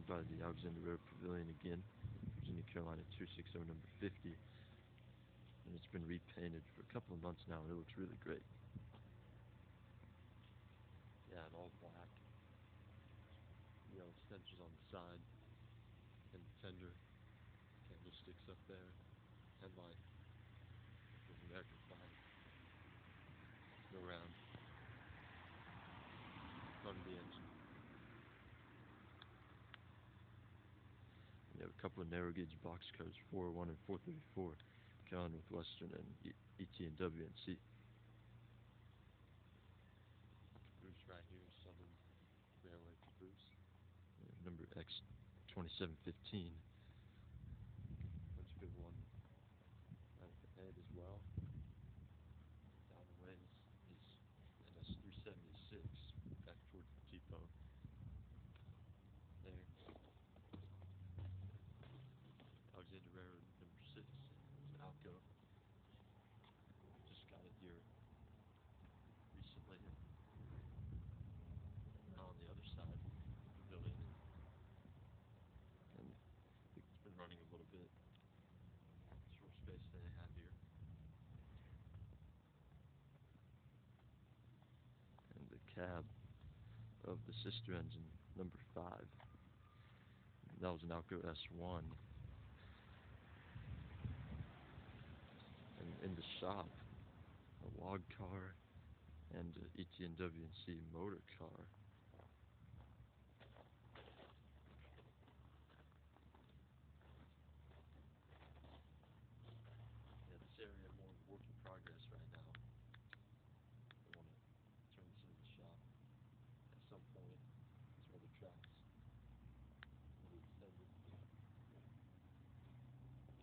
by the Alexander Road Pavilion again, Virginia, Carolina 260, number 50. And it's been repainted for a couple of months now, and it looks really great. Yeah, and all black. Yellow stencils on the side, and the fender candlesticks up there. Headlight with American flag. Go around. Front of the engine. We have a couple of narrow gauge box cars, 401 and 434, Carolina Northwestern and ET&W and C. Caboose right here, Southern Railway Caboose. Number X2715. Bunch of good one out at the head as well. Down the way is NS376 back towards the T-bone. There. Alexander Railroad number 6 is an Alco. Just got it here recently. Now on the other side, pavilion. And it's been running a little bit. Short space that they have here. And the cab of the sister engine, number 5. That was an Alco S1. And in the shop, a log car and a ET&W&C motor car.